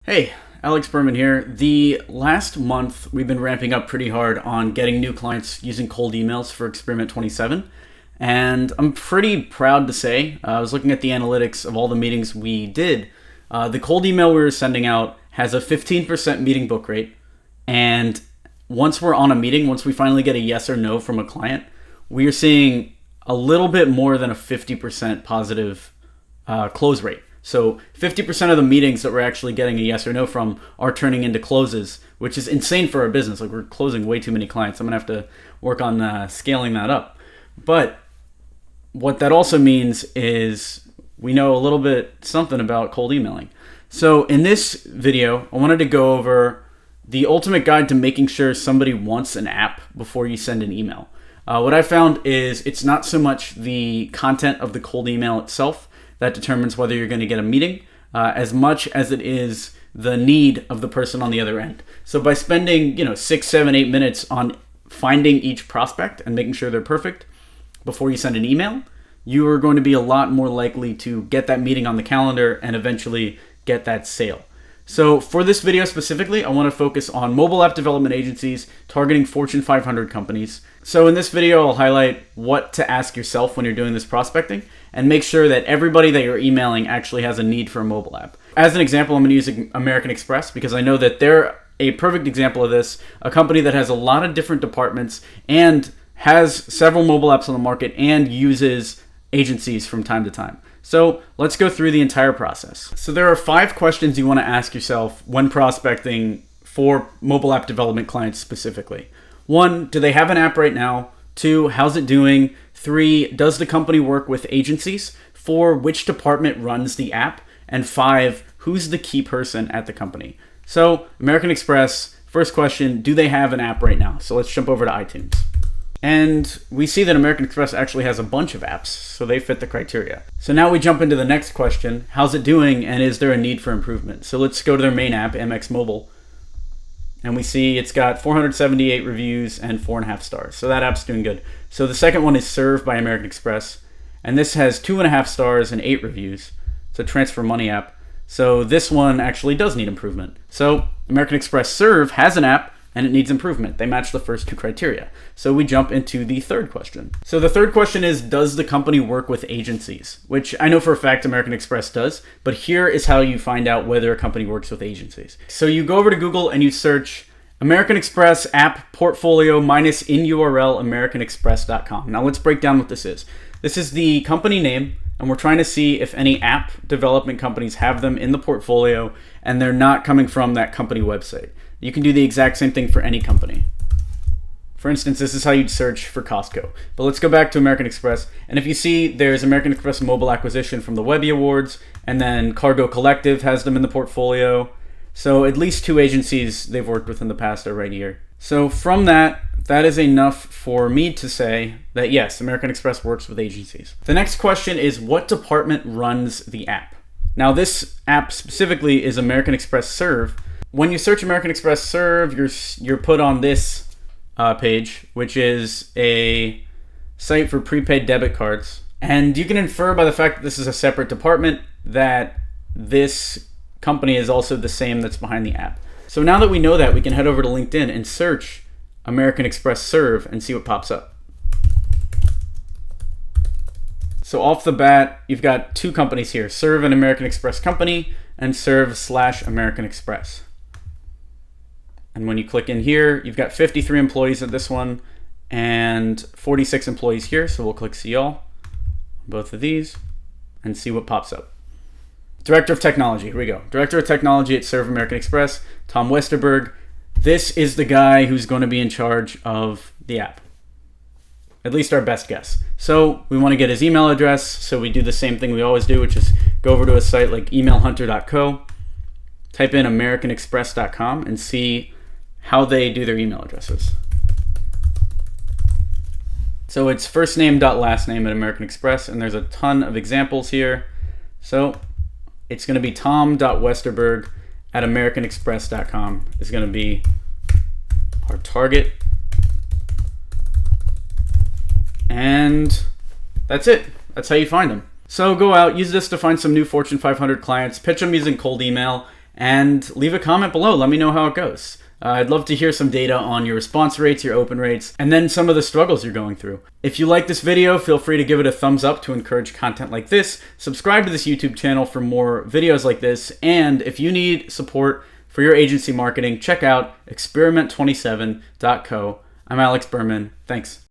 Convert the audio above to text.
Hey, Alex Berman here. The last month, we've been ramping up pretty hard on getting new clients using cold emails for Experiment 27. And I'm pretty proud to say, I was looking at the analytics of all the meetings we did. The cold email we were sending out has a 15% meeting book rate. And once we're on a meeting, once we finally get a yes or no from a client, we are seeing a little bit more than a 50% positive close rate. So 50% of the meetings that we're actually getting a yes or no from are turning into closes, which is insane for our business. Like, we're closing way too many clients. I'm gonna have to work on scaling that up. But what that also means is we know a little bit something about cold emailing. So in this video, I wanted to go over the ultimate guide to making sure somebody wants an app before you send an email. What I found is it's not so much the content of the cold email itself that determines whether you're going to get a meeting, as much as it is the need of the person on the other end. So by spending 6, 7, 8 minutes on finding each prospect and making sure they're perfect before you send an email, you are going to be a lot more likely to get that meeting on the calendar and eventually get that sale. So for this video specifically, I want to focus on mobile app development agencies targeting Fortune 500 companies. So in this video, I'll highlight what to ask yourself when you're doing this prospecting and make sure that everybody that you're emailing actually has a need for a mobile app. As an example, I'm going to use American Express because I know that they're a perfect example of this, a company that has a lot of different departments and has several mobile apps on the market and uses agencies from time to time. So let's go through the entire process. So there are 5 questions you want to ask yourself when prospecting for mobile app development clients specifically. 1, do they have an app right now? 2, how's it doing? 3, does the company work with agencies? 4, which department runs the app? And 5, who's the key person at the company? So American Express, first question, do they have an app right now? So let's jump over to iTunes. And we see that American Express actually has a bunch of apps, so they fit the criteria. So now we jump into the next question, how's it doing and is there a need for improvement? So let's go to their main app, MX Mobile, and we see it's got 478 reviews and 4.5 stars. So that app's doing good. So the second one is Serve by American Express, and this has 2.5 stars and 8 reviews. It's a transfer money app. So this one actually does need improvement. So American Express Serve has an app, and it needs improvement. They match the first 2 criteria. So we jump into the third question. So the third question is, does the company work with agencies? Which I know for a fact American Express does, but here is how you find out whether a company works with agencies. So you go over to Google and you search American Express app portfolio minus in URL americanexpress.com. Now let's break down what this is. This is the company name, and we're trying to see if any app development companies have them in the portfolio and they're not coming from that company website. You can do the exact same thing for any company. For instance, this is how you'd search for Costco. But let's go back to American Express. And if you see, there's American Express Mobile Acquisition from the Webby Awards, and then Cargo Collective has them in the portfolio. So at least 2 agencies they've worked with in the past are right here. So from that is enough for me to say that yes, American Express works with agencies. The next question is, what department runs the app? Now this app specifically is American Express Serve. When you search American Express Serve, you're put on this page, which is a site for prepaid debit cards. And you can infer by the fact that this is a separate department that this company is also the same that's behind the app. So now that we know that, we can head over to LinkedIn and search American Express Serve and see what pops up. So off the bat, you've got 2 companies here, Serve and American Express Company, and Serve/American Express. And when you click in here, you've got 53 employees at this one and 46 employees here. So we'll click see all, both of these, and see what pops up. Director of Technology, here we go. Director of Technology at Serve American Express, Tom Westerberg. This is the guy who's going to be in charge of the app. At least our best guess. So we want to get his email address. So we do the same thing we always do, which is go over to a site like emailhunter.co, type in americanexpress.com and see how they do their email addresses. So it's first name dot last name at American Express, and there's a ton of examples here. So it's going to be tom.westerberg at americanexpress.com is going to be our target. And that's it. That's how you find them. So go out, use this to find some new Fortune 500 clients, pitch them using cold email, and leave a comment below. Let me know how it goes. I'd love to hear some data on your response rates, your open rates, and then some of the struggles you're going through. If you like this video, feel free to give it a thumbs up to encourage content like this. Subscribe to this YouTube channel for more videos like this. And if you need support for your agency marketing, check out experiment27.co. I'm Alex Berman. Thanks.